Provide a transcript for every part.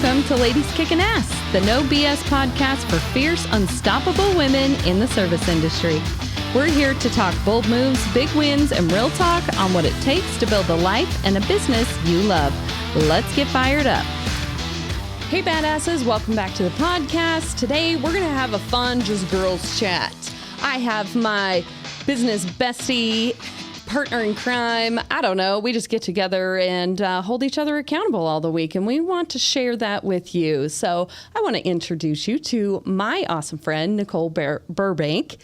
Welcome to Ladies Kickin' Ass, the no BS podcast for fierce, unstoppable women in the service industry. We're here to talk bold moves, big wins, and real talk on what it takes to build a life and a business you love. Let's get fired up. Hey badasses, welcome back to the podcast. Today we're going to have a fun just girls chat. I have my business bestie, partner in crime. I don't know. We just get together and hold each other accountable all the week, and we want to share that with you. So I want to introduce you to my awesome friend, Nicole Burbank,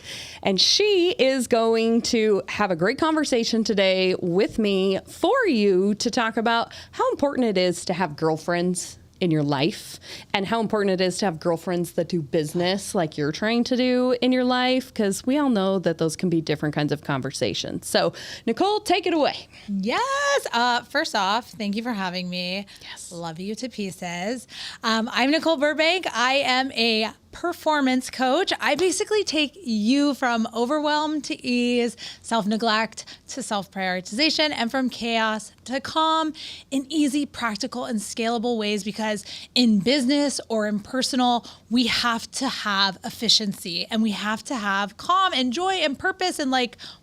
and she is going to have a great conversation today with me for you to talk about how important it is to have girlfriends in your life and how important it is to have girlfriends that do business like you're trying to do in your life, because we all know that those can be different kinds of conversations. So Nicole, take it away. Yes. First off, thank you for having me. Yes. Love you to pieces. I'm Nicole Burbank. I am a performance coach. I basically take you from overwhelm to ease, self-neglect to self-prioritization, and from chaos to calm in easy, practical, and scalable ways, because in business or in personal, we have to have efficiency and we have to have calm and joy and purpose and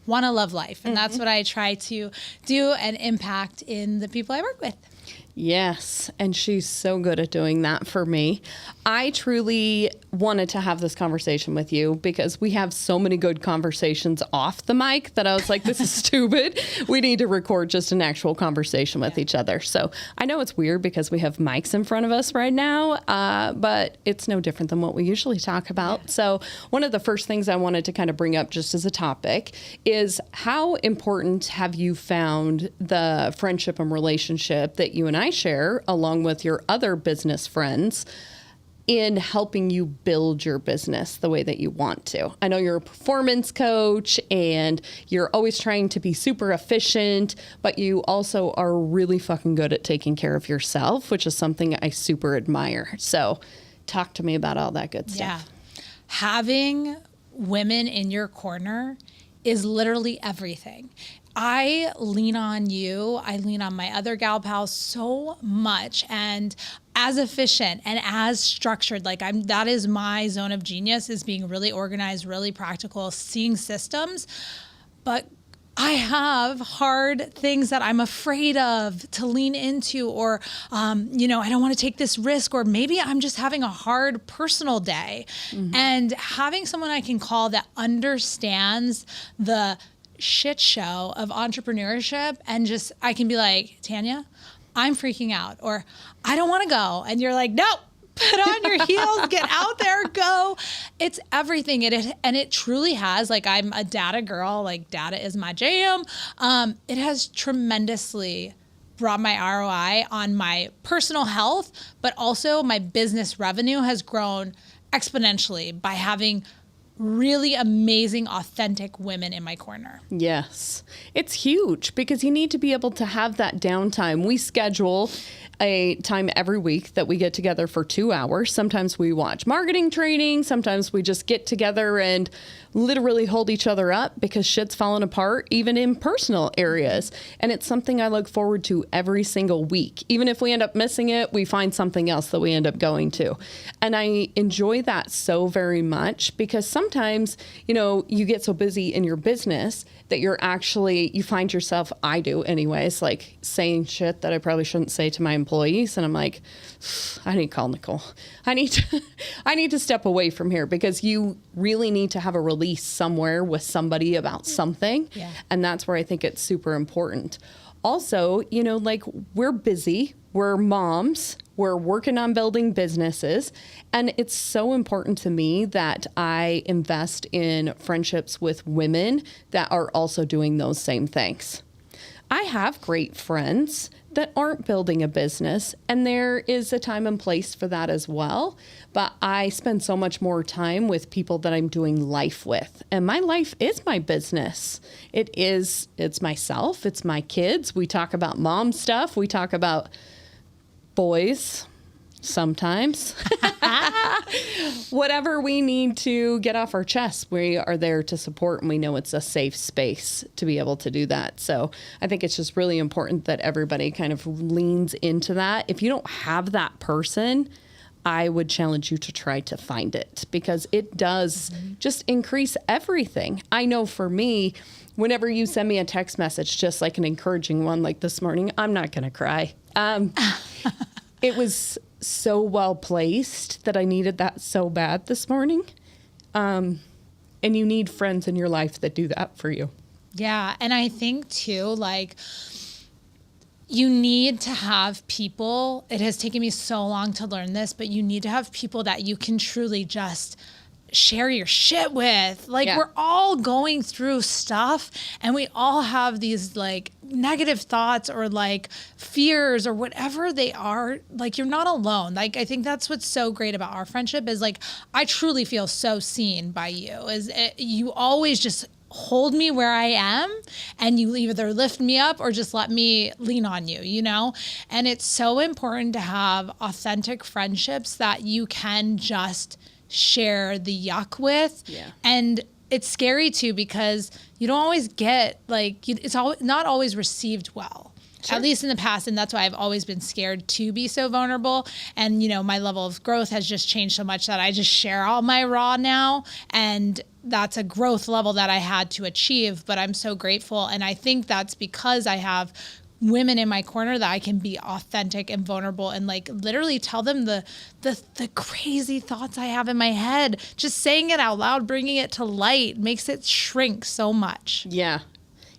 want to love life. And that's what I try to do and impact in the people I work with. Yes, and she's so good at doing that for me. I truly wanted to have this conversation with you because we have so many good conversations off the mic that I was like, this is stupid. We need to record just an actual conversation with each other. So I know it's weird because we have mics in front of us right now, but it's no different than what we usually talk about. Yeah. So one of the first things I wanted to kind of bring up just as a topic is how important have you found the friendship and relationship that you and I share along with your other business friends in helping you build your business the way that you want to? I know you're a performance coach and you're always trying to be super efficient, but you also are really fucking good at taking care of yourself, which is something I super admire. So talk to me about all that good stuff. Yeah. Having women in your corner is literally everything. I lean on you. I lean on my other gal pals so much, and as efficient and as structured, that is my zone of genius, is being really organized, really practical, seeing systems. But I have hard things that I'm afraid of to lean into, or, I don't want to take this risk, or maybe I'm just having a hard personal day. Mm-hmm. And having someone I can call that understands the shit show of entrepreneurship, and just, I can be like, Tanya, I'm freaking out, or I don't want to go. And you're like, no, put on your heels, get out there, go. It's everything. It truly has, I'm a data girl, data is my jam. It has tremendously brought my ROI on my personal health, but also my business revenue has grown exponentially by having really amazing, authentic women in my corner. Yes. It's huge because you need to be able to have that downtime. We schedule a time every week that we get together for 2 hours. Sometimes we watch marketing training. Sometimes we just get together and literally hold each other up because shit's falling apart, even in personal areas. And it's something I look forward to every single week. Even if we end up missing it, we find something else that we end up going to. And I enjoy that so very much because sometimes, you get so busy in your business that you find yourself, I do anyways, saying shit that I probably shouldn't say to my employees. And I'm like, I need to call Nicole. I need to step away from here, because you really need to have a release somewhere with somebody about something. Yeah. And that's where I think it's super important. Also, we're busy, we're moms, we're working on building businesses, and it's so important to me that I invest in friendships with women that are also doing those same things. I have great friends that aren't building a business, and there is a time and place for that as well. But I spend so much more time with people that I'm doing life with. And my life is my business. It's myself, it's my kids. We talk about mom stuff. We talk about boys. sometimes. Whatever we need to get off our chest, we are there to support, and we know it's a safe space to be able to do that. So I think it's just really important that everybody kind of leans into that. If you don't have that person, I would challenge you to try to find it, because it does just increase everything. I know for me, whenever you send me a text message, just like an encouraging one like this morning, I'm not going to cry. It was so well placed that I needed that so bad this morning. And you need friends in your life that do that for you. Yeah. And I think too, like, you need to have people. It has taken me so long to learn this, but you need to have people that you can truly just share your shit with. Like, we're all going through stuff, and we all have these like negative thoughts or like fears or whatever they are. Like, you're not alone. Like, I think that's what's so great about our friendship is like, I truly feel so seen by you. You always just hold me where I am, and you either lift me up or just let me lean on you, you know? And it's so important to have authentic friendships that you can just share the yuck with. Yeah. And it's scary too, because you don't always get it's not always received well. Sure. At least in the past. And that's why I've always been scared to be so vulnerable. And, you know, my level of growth has just changed so much that I just share all my raw now. And that's a growth level that I had to achieve, but I'm so grateful. And I think that's because I have women in my corner that I can be authentic and vulnerable and like literally tell them the crazy thoughts I have in my head. Just saying it out loud, bringing it to light makes it shrink so much. Yeah.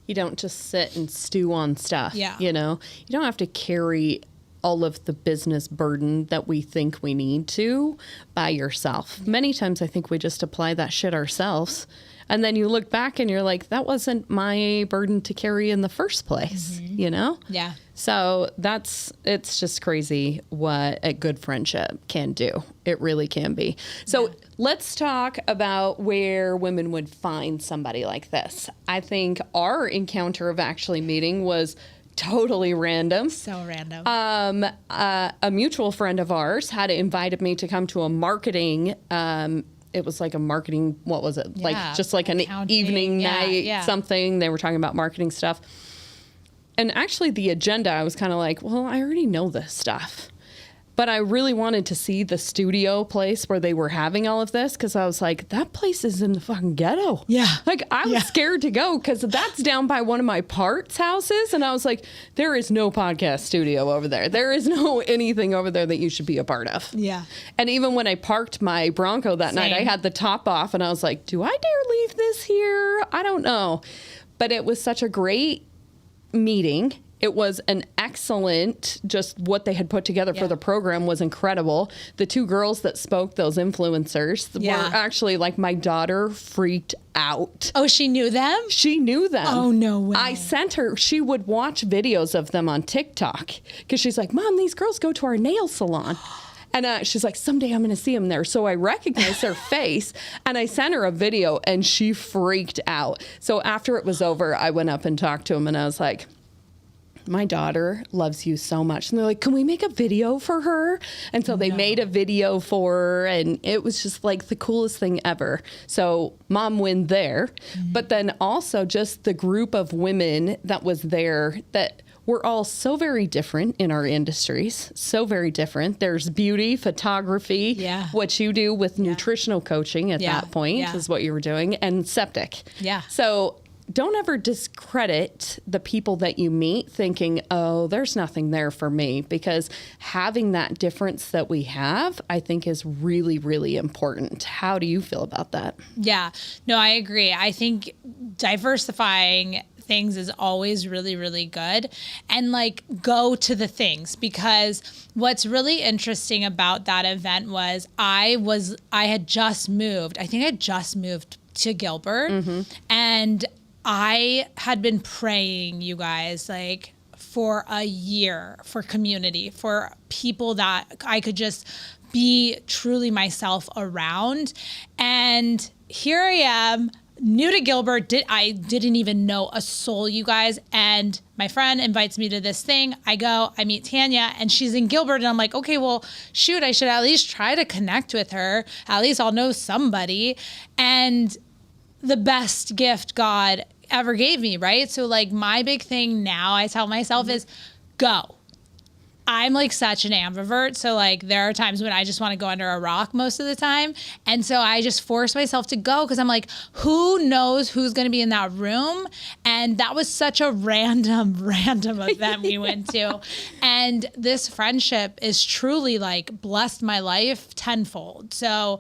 You don't just sit and stew on stuff. Yeah. You know, you don't have to carry all of the business burden that we think we need to by yourself. Many times I think we just apply that shit ourselves. And then you look back and you're like, that wasn't my burden to carry in the first place, you know? Yeah. So it's just crazy what a good friendship can do. It really can be. So let's talk about where women would find somebody like this. I think our encounter of actually meeting was totally random. So random. A mutual friend of ours had invited me to come to a marketing it was like a marketing, what was it? Yeah, like just like an evening night, something. They were talking about marketing stuff. And actually the agenda, I was kind of like, well, I already know this stuff. But I really wanted to see the studio place where they were having all of this, because I was like, that place is in the fucking ghetto. Yeah. Like, I was scared to go because that's down by one of my parts' houses. And I was like, there is no podcast studio over there. There is no anything over there that you should be a part of. Yeah. And even when I parked my Bronco that night, I had the top off and I was like, do I dare leave this here? I don't know. But it was such a great meeting. It was an excellent, just what they had put together for the program was incredible. The two girls that spoke, those influencers, were actually like, my daughter freaked out. Oh, she knew them? She knew them. Oh, no way. I sent her, she would watch videos of them on TikTok because she's like, Mom, these girls go to our nail salon. And she's like, someday I'm going to see them there. So I recognized her face and I sent her a video and she freaked out. So after it was over, I went up and talked to him and I was like, my daughter loves you so much. And they're like, can we make a video for her? And so they made a video for her, and it was just like the coolest thing ever. So mom win there. Mm-hmm. But then also just the group of women that was there that we're all so very different in our industries, so very different. There's beauty, photography, what you do with nutritional coaching at that point is what you were doing, and septic. Yeah. So don't ever discredit the people that you meet thinking, oh, there's nothing there for me, because having that difference that we have, I think is really, really important. How do you feel about that? Yeah, no, I agree. I think diversifying things is always really, really good, and like go to the things, because what's really interesting about that event was I had just moved. I think I just moved to Gilbert, and I had been praying, you guys, like for a year, for community, for people that I could just be truly myself around. And here I am new to Gilbert. I didn't even know a soul, you guys. And my friend invites me to this thing. I go, I meet Tanya, and she's in Gilbert. And I'm like, okay, well, shoot, I should at least try to connect with her. At least I'll know somebody. And the best gift God ever gave me, right? So like my big thing now, I tell myself is go. I'm like such an ambivert. So like there are times when I just want to go under a rock most of the time. And so I just force myself to go because I'm like, who knows who's going to be in that room? And that was such a random event we went to. And this friendship is truly like blessed my life tenfold. So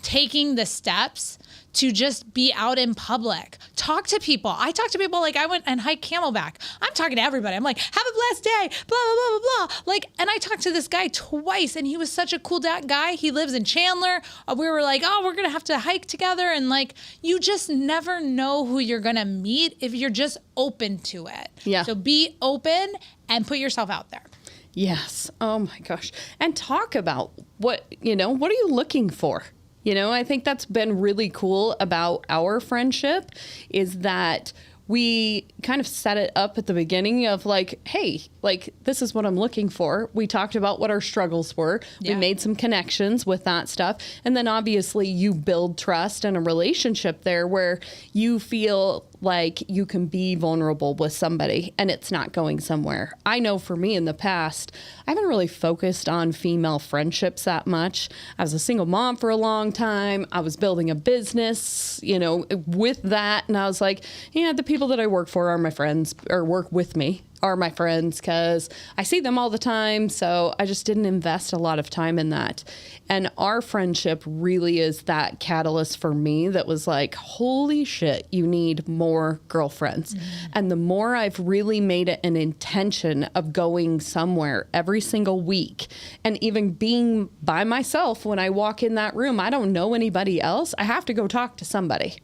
taking the steps to just be out in public, talk to people. I talk to people like I went and hiked Camelback. I'm talking to everybody. I'm like, have a blessed day, blah, blah, blah, blah, blah. Like, and I talked to this guy twice and he was such a cool guy. He lives in Chandler. We were like, oh, we're going to have to hike together. And like, you just never know who you're going to meet if you're just open to it. Yeah. So be open and put yourself out there. Yes. Oh my gosh. And talk about what are you looking for? I think that's been really cool about our friendship is that we kind of set it up at the beginning of like, hey, like, this is what I'm looking for. We talked about what our struggles were. Yeah. We made some connections with that stuff. And then obviously you build trust and a relationship there where you feel like you can be vulnerable with somebody and it's not going somewhere. I know for me in the past, I haven't really focused on female friendships that much. I was a single mom for a long time. I was building a business, with that. And I was like, yeah, the people that I work for are my friends or work with me are my friends because I see them all the time. So I just didn't invest a lot of time in that. And our friendship really is that catalyst for me that was like, holy shit, you need more girlfriends. Mm-hmm. And the more I've really made it an intention of going somewhere every single week and even being by myself when I walk in that room, I don't know anybody else. I have to go talk to somebody.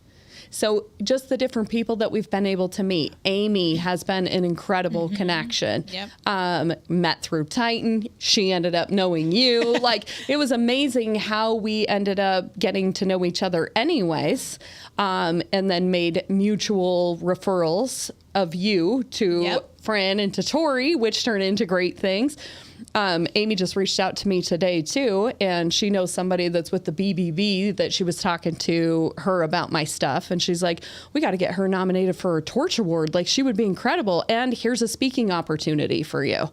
So just the different people that we've been able to meet. Amy has been an incredible connection. Yep. Met through Titan. She ended up knowing you. Like, it was amazing how we ended up getting to know each other anyways, and then made mutual referrals of you to Fran and to Tori, which turned into great things. Amy just reached out to me today too, and she knows somebody that's with the BBB that she was talking to her about my stuff. And she's like, we got to get her nominated for a Torch Award. Like, she would be incredible. And here's a speaking opportunity for you.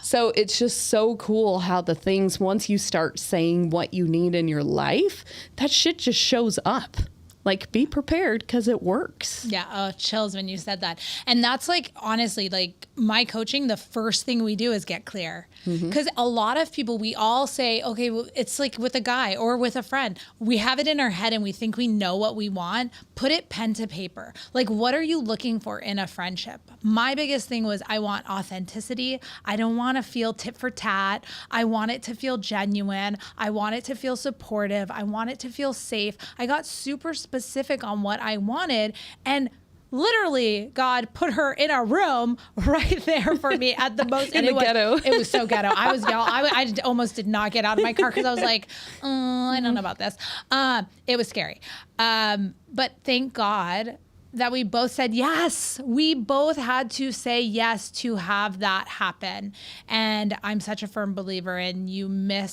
So it's just so cool how the things, once you start saying what you need in your life, that shit just shows up. Like, be prepared because it works. Yeah. Oh, chills when you said that. And that's like, honestly, like my coaching, the first thing we do is get clear. Because a lot of people, we all say, okay, well, it's like with a guy or with a friend. We have it in our head and we think we know what we want. Put it pen to paper. Like, what are you looking for in a friendship? My biggest thing was I want authenticity. I don't want to feel tit for tat. I want it to feel genuine. I want it to feel supportive. I want it to feel safe. I got super specific on what I wanted, and literally God put her in a room right there for me at the most in the ghetto. It was so ghetto. I almost did not get out of my car because I was like, I don't know about this. It was scary. But thank God that we both said yes. We both had to say yes to have that happen. And I'm such a firm believer in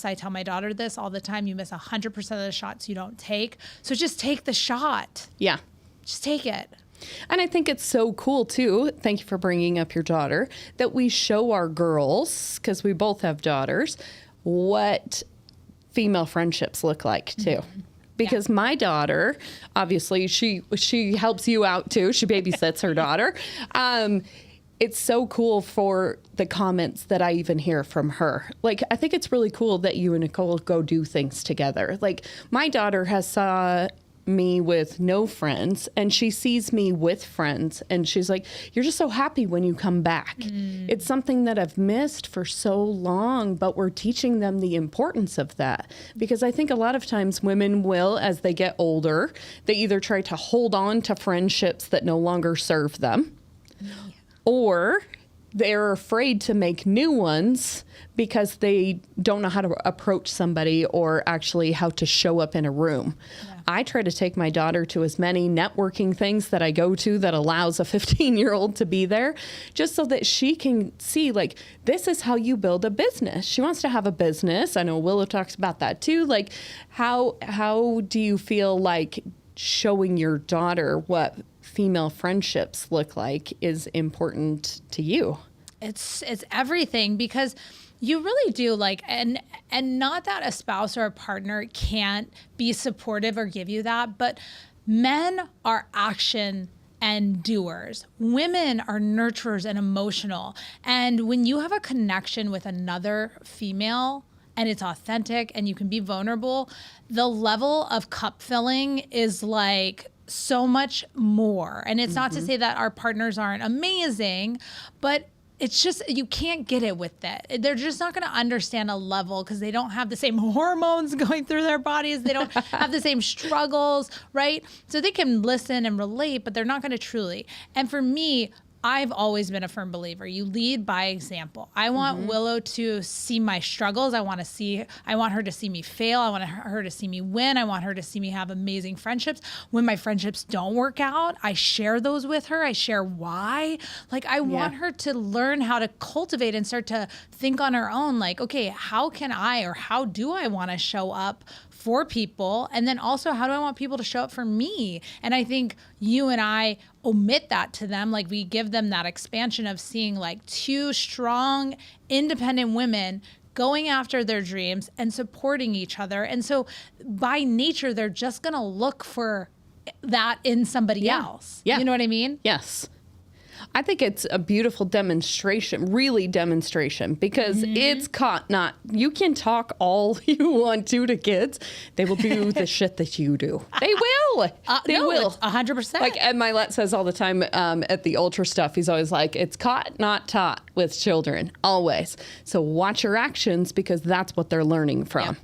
I tell my daughter this all the time, you miss 100% of the shots you don't take. So just take the shot. Yeah. Just take it. And I think it's so cool too, thank you for bringing up your daughter, that we show our girls, because we both have daughters, what female friendships look like too. Because my daughter, obviously, she helps you out too. She babysits her daughter. It's so cool for the comments that I even hear from her. Like, I think it's really cool that you and Nicole go do things together. Like, my daughter has saw me with no friends and she sees me with friends and she's like, you're just so happy when you come back. It's something that I've missed for so long, but we're teaching them the importance of that, because I think a lot of times women will, as they get older, they either try to hold on to friendships that no longer serve them, or they're afraid to make new ones because they don't know how to approach somebody or actually how to show up in a room. Yeah. I try to take my daughter to as many networking things that I go to that allows a 15-year-old to be there, just so that she can see, like, this is how you build a business. She wants to have a business. I know Willow talks about that too. Like, how do you feel like showing your daughter what female friendships look like is important to you? It's everything, because you really do, like, and not that a spouse or a partner can't be supportive or give you that, but men are action and doers. Women are nurturers and emotional. And when you have a connection with another female and it's authentic and you can be vulnerable, the level of cup filling is like so much more. And it's not to say that our partners aren't amazing, but it's just, you can't get it with that. They're just not going to understand a level because they don't have the same hormones going through their bodies. They don't have the same struggles, right? So they can listen and relate, but they're not going to truly. And for me, I've always been a firm believer. You lead by example. I want Willow to see my struggles. I want her to see me fail. I want her to see me win. I want her to see me have amazing friendships. When my friendships don't work out, I share those with her. I share why. Like, I want her to learn how to cultivate and start to think on her own. Like, okay, how can I, or how do I want to show up for people? And then also, how do I want people to show up for me? And I think you and I omit that to them. Like, we give them that expansion of seeing like two strong, independent women going after their dreams and supporting each other. And so by nature, they're just going to look for that in somebody else. Yeah. You know what I mean? Yes. I think it's a beautiful demonstration, really demonstration, because it's not, you can talk all you want to kids. They will do the shit that you do. They will. They will. 100%. Like Ed Milet says all the time at the ultra stuff, he's always like, it's caught, not taught with children, always. So watch your actions, because that's what they're learning from. Yep.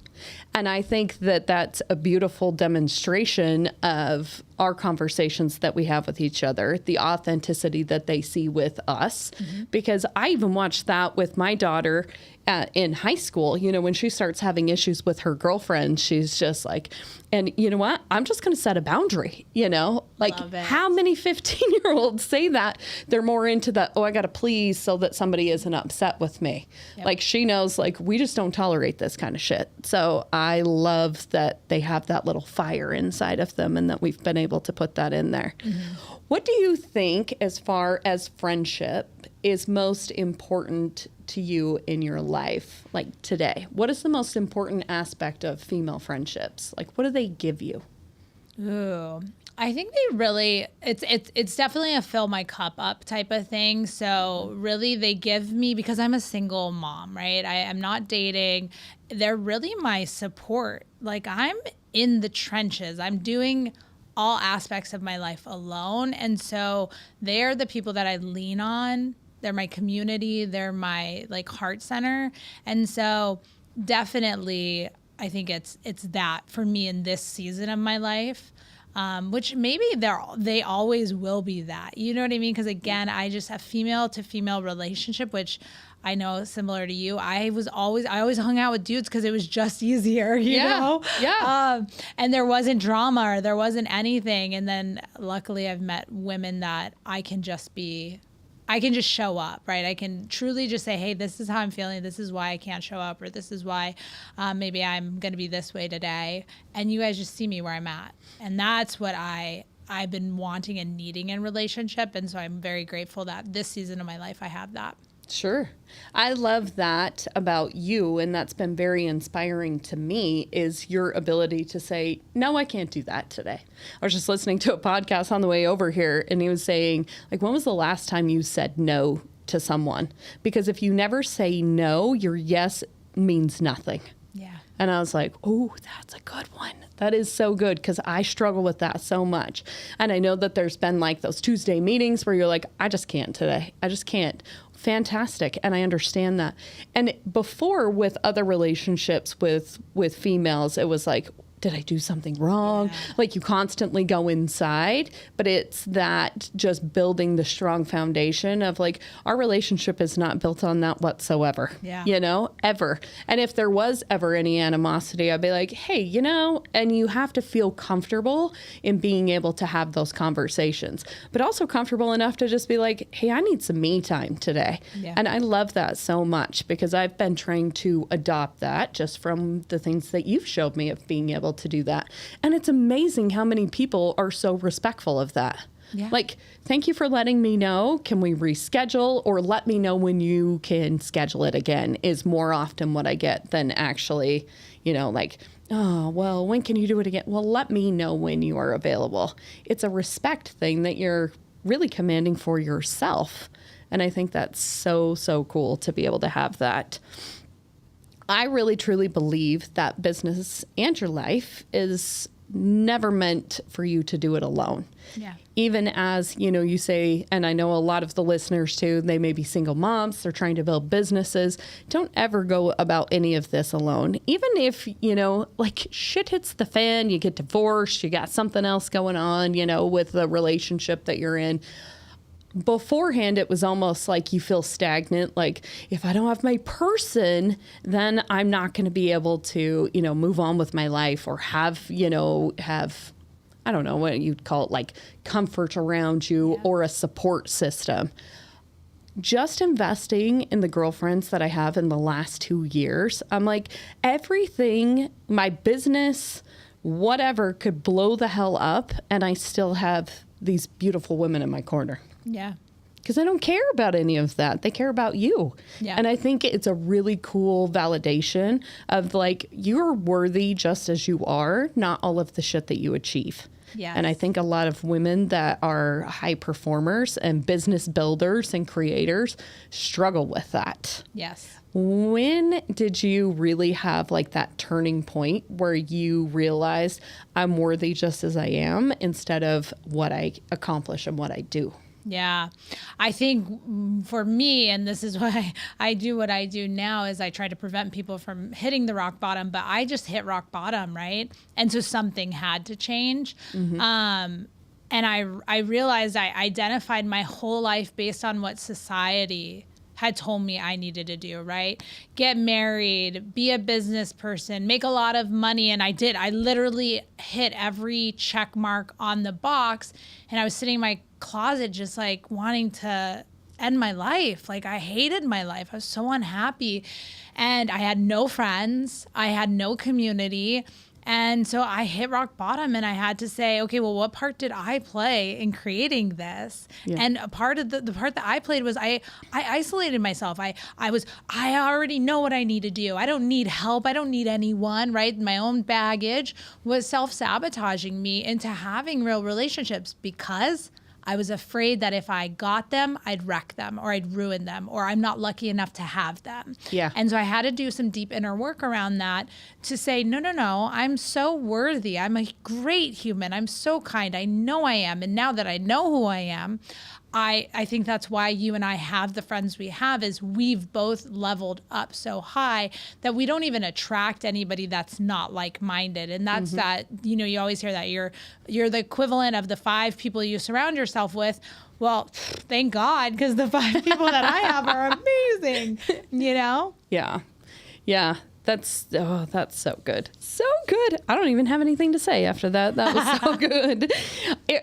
And I think that that's a beautiful demonstration of our conversations that we have with each other, the authenticity that they see with us. Because I even watched that with my daughter in high school. You know, when she starts having issues with her girlfriend, she's just like, and you know what? I'm just going to set a boundary, you know? Like, how many 15-year-olds say that? They're more into the, oh, I got to please so that somebody isn't upset with me. Yep. Like, she knows, like, we just don't tolerate this kind of shit. So I love that they have that little fire inside of them and that we've been able to put that in there. What do you think, as far as friendship, is most important to you in your life, like today? What is the most important aspect of female friendships? Like, what do they give you? Ooh, I think they really, it's definitely a fill my cup up type of thing. So really they give me, because I'm a single mom, right? I am not dating. They're really my support. Like, I'm in the trenches. I'm doing all aspects of my life alone. And so they're the people that I lean on. They're my community. They're my like heart center. And so definitely I think it's that for me in this season of my life, which maybe they always will be that. You know what I mean? Because again, I just have female to female relationship, which I know similar to you. I always hung out with dudes because it was just easier, you know? Yeah. And there wasn't drama or there wasn't anything. And then luckily I've met women that I can just show up, right? I can truly just say, hey, this is how I'm feeling. This is why I can't show up, or this is why maybe I'm going to be this way today. And you guys just see me where I'm at. And that's what I've been wanting and needing in relationship. And so I'm very grateful that this season of my life, I have that. Sure. I love that about you, and that's been very inspiring to me, is your ability to say, no, I can't do that today. I was just listening to a podcast on the way over here, and he was saying, like, when was the last time you said no to someone? Because if you never say no, your yes means nothing. Yeah. And I was like, oh, that's a good one. That is so good, because I struggle with that so much. And I know that there's been like those Tuesday meetings where you're like, I just can't today. I just can't. Fantastic. And I understand that. And before, with other relationships with females, it was like, did I do something wrong? Yeah. Like you constantly go inside, but it's that just building the strong foundation of like our relationship is not built on that whatsoever, ever. And if there was ever any animosity, I'd be like, hey, and you have to feel comfortable in being able to have those conversations, but also comfortable enough to just be like, hey, I need some me time today. Yeah. And I love that so much because I've been trying to adopt that just from the things that you've showed me of being able to do that. And it's amazing how many people are so respectful of that. Yeah. Like, thank you for letting me know. Can we reschedule, or let me know when you can schedule it again is more often what I get than actually, like, oh, well, when can you do it again? Well, let me know when you are available. It's a respect thing that you're really commanding for yourself. And I think that's so, so cool to be able to have that. I really, truly believe that business and your life is never meant for you to do it alone. Yeah. Even as, you say, and I know a lot of the listeners too, they may be single moms, they're trying to build businesses. Don't ever go about any of this alone. Even if, like shit hits the fan, you get divorced, you got something else going on, with the relationship that you're in. Beforehand, it was almost like you feel stagnant. Like if I don't have my person, then I'm not going to be able to, move on with my life or have, I don't know what you'd call it, like comfort around you or a support system. Just investing in the girlfriends that I have in the last 2 years, I'm like, everything, my business, whatever could blow the hell up. And I still have these beautiful women in my corner. Yeah. Because I don't care about any of that. They care about you. Yeah. And I think it's a really cool validation of like, you're worthy just as you are, not all of the shit that you achieve. Yes. And I think a lot of women that are high performers and business builders and creators struggle with that. Yes. When did you really have like that turning point where you realized I'm worthy just as I am instead of what I accomplish and what I do? Yeah. I think for me, and this is why I do what I do now, is I try to prevent people from hitting the rock bottom, but I just hit rock bottom, right? And so something had to change. Mm-hmm. And I realized I identified my whole life based on what society had told me I needed to do, right? Get married, be a business person, make a lot of money. And I did. I literally hit every check mark on the box. And I was sitting in my closet just like wanting to end my life. Like I hated my life. I was so unhappy. And I had no friends. I had no community. And so I hit rock bottom and I had to say, okay, well, what part did I play in creating this? Yeah. And a part of the part that I played was I isolated myself. I already know what I need to do. I don't need help. I don't need anyone, right? My own baggage was self-sabotaging me into having real relationships because I was afraid that if I got them, I'd wreck them or I'd ruin them or I'm not lucky enough to have them. Yeah. And so I had to do some deep inner work around that to say, no, I'm so worthy. I'm a great human. I'm so kind. I know I am. And now that I know who I am, I think that's why you and I have the friends we have is we've both leveled up so high that we don't even attract anybody that's not like-minded. And that's that, you always hear that you're the equivalent of the 5 people you surround yourself with. Well, thank God, because the 5 people that I have are amazing, Yeah. Yeah. That's so good. So good. I don't even have anything to say after that. That was so good.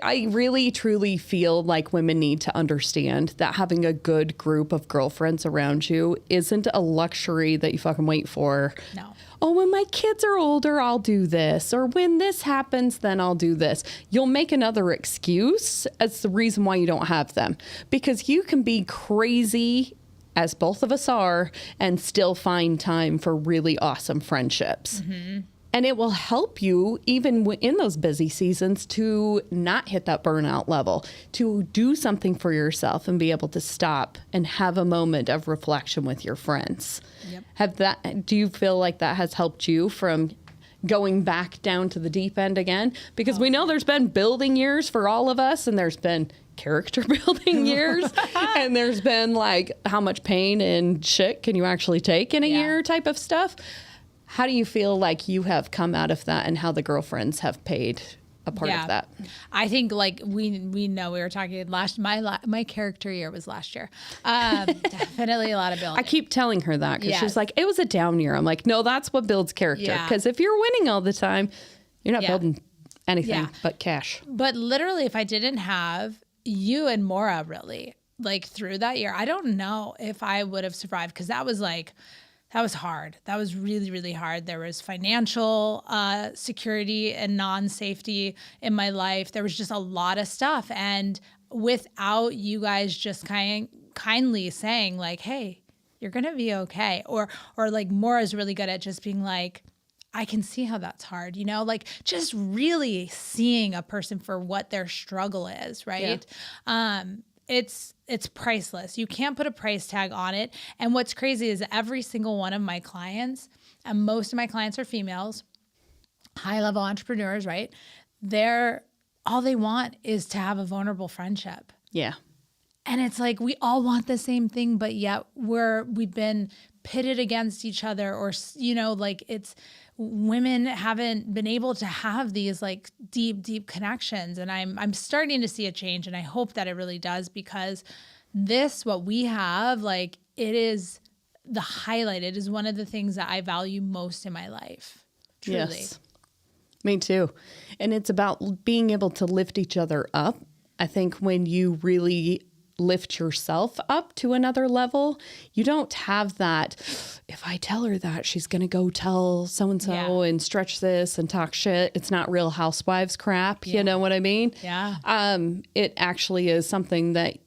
I really, truly feel like women need to understand that having a good group of girlfriends around you isn't a luxury that you fucking wait for. No. Oh, when my kids are older, I'll do this. Or when this happens, then I'll do this. You'll make another excuse as the reason why you don't have them. Because you can be crazy, as both of us are, and still find time for really awesome friendships. Mm-hmm. And it will help you even in those busy seasons to not hit that burnout level, to do something for yourself and be able to stop and have a moment of reflection with your friends. Yep. Do you feel like that has helped you from going back down to the deep end again? Because we know there's been building years for all of us, and there's been character building years, and there's been like how much pain and shit can you actually take in a year type of stuff. How do you feel like you have come out of that and how the girlfriends have paid a part of that? I think like we know we were talking my character year was last year. Definitely a lot of building. I keep telling her that because she's like, it was a down year. I'm like, no, that's what builds character. Because if you're winning all the time, you're not building anything but cash. But literally, if I didn't have you and Maura really like through that year, I don't know if I would have survived, because that was hard. That was really, really hard. There was financial security and non-safety in my life. There was just a lot of stuff. And without you guys just kindly saying like, hey, you're going to be okay. Or like Maura's really good at just being like, I can see how that's hard, like just really seeing a person for what their struggle is, right? Yeah. It's priceless. You can't put a price tag on it. And what's crazy is every single one of my clients, and most of my clients are females, high-level entrepreneurs, right? All they want is to have a vulnerable friendship. Yeah. And it's like we all want the same thing, but yet we've been pitted against each other, or like it's women haven't been able to have these like deep connections. And I'm starting to see a change, and I hope that it really does, because what we have, like, it is the highlight. It is one of the things that I value most in my life. Truly. Yes. Me too. And it's about being able to lift each other up. I think when you really lift yourself up to another level, you don't have that, if I tell her that, she's going to go tell so-and-so and stretch this and talk shit. It's not Real Housewives crap. You know what I mean? Yeah. It actually is something that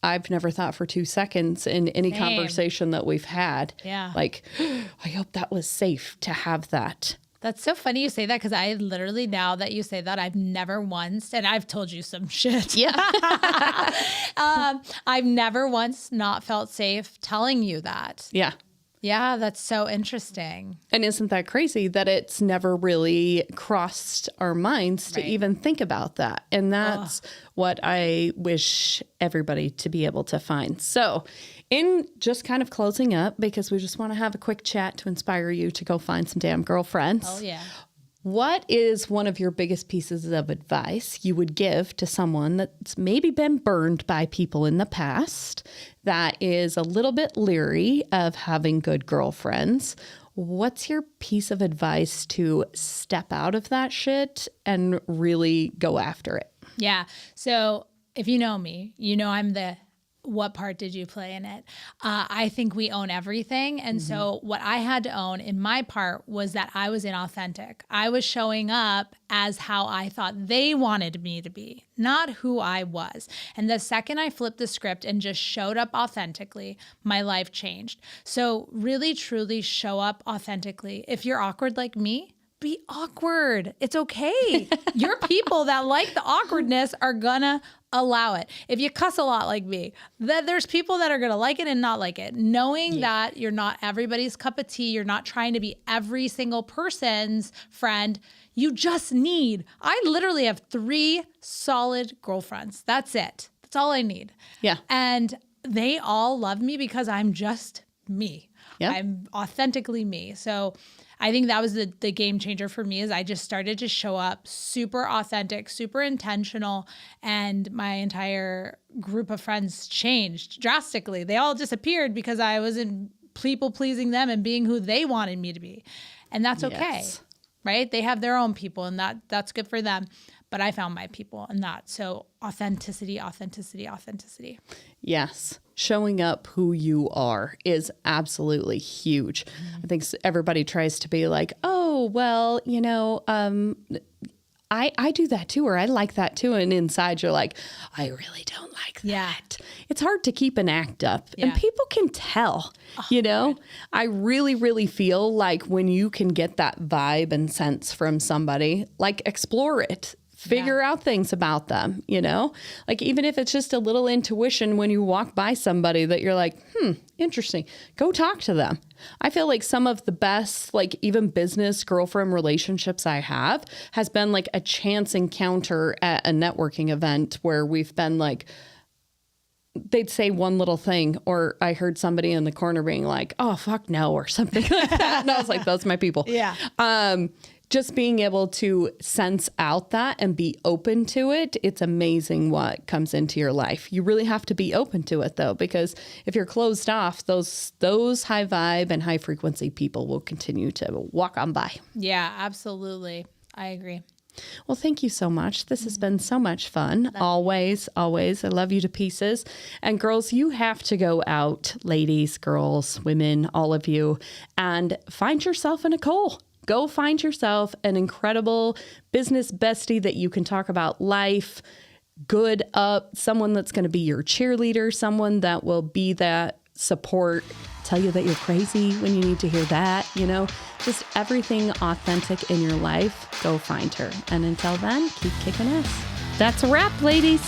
I've never thought for 2 seconds in any conversation that we've had. Yeah. Like, I hope that was safe to have that. That's so funny you say that, because I literally, now that you say that, I've never once, and I've told you some shit. Yeah. I've never once not felt safe telling you that. Yeah. Yeah, that's so interesting. And isn't that crazy that it's never really crossed our minds to even think about that? And that's what I wish everybody to be able to find. So in just kind of closing up, because we just want to have a quick chat to inspire you to go find some damn girlfriends. Oh, yeah. What is one of your biggest pieces of advice you would give to someone that's maybe been burned by people in the past, that is a little bit leery of having good girlfriends? What's your piece of advice to step out of that shit and really go after it? Yeah. So if you know me, I'm the what part did you play in it? I think we own everything. And so what I had to own in my part was that I was inauthentic. I was showing up as how I thought they wanted me to be, not who I was. And the second I flipped the script and just showed up authentically, my life changed. So really, truly show up authentically. If you're awkward like me, be awkward. It's okay. Your people that like the awkwardness are gonna allow it. If you cuss a lot like me, there's people that are gonna like it and not like it. Knowing that you're not everybody's cup of tea, you're not trying to be every single person's friend. You just I literally have 3 solid girlfriends. That's it. That's all I need. Yeah. And they all love me because I'm just me. Yeah. I'm authentically me. So I think that was the game changer for me, is I just started to show up super authentic, super intentional, and my entire group of friends changed drastically. They all disappeared because I wasn't people pleasing them and being who they wanted me to be. And that's okay, right? They have their own people, and that's good for them. But I found my people in that. So authenticity, authenticity, authenticity. Yes. Showing up who you are is absolutely huge. I think everybody tries to be like, oh, well, I do that too, or I like that too. And inside you're like, I really don't like that. Yeah. It's hard to keep an act up, and people can tell, I really, really feel like when you can get that vibe and sense from somebody, like, explore it. Figure out things about them, like, even if it's just a little intuition when you walk by somebody that you're like, interesting, go talk to them. I feel like some of the best, like, even business girlfriend relationships I have has been like a chance encounter at a networking event where we've been like, they'd say one little thing, or I heard somebody in the corner being like, oh, fuck no, or something like that. And I was like, those are my people. Yeah. Just being able to sense out that and be open to it, it's amazing what comes into your life. You really have to be open to it, though, because if you're closed off, those high vibe and high frequency people will continue to walk on by. Yeah, absolutely. I agree. Well, thank you so much. This has been so much fun. Always. I love you to pieces. And girls, you have to go out, ladies, girls, women, all of you, and find yourself a Nicole. Go find yourself an incredible business bestie that you can talk about life, good up, someone that's going to be your cheerleader, someone that will be that support, tell you that you're crazy when you need to hear that, just everything authentic in your life. Go find her. And until then, keep kicking ass. That's a wrap, ladies.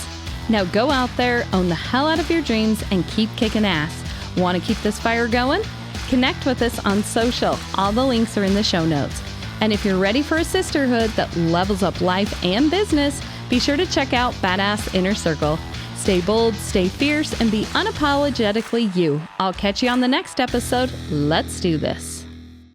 Now go out there, own the hell out of your dreams, and keep kicking ass. Want to keep this fire going? Connect with us on social. All the links are in the show notes. And if you're ready for a sisterhood that levels up life and business, be sure to check out Badass Inner Circle. Stay bold, stay fierce, and be unapologetically you. I'll catch you on the next episode. Let's do this.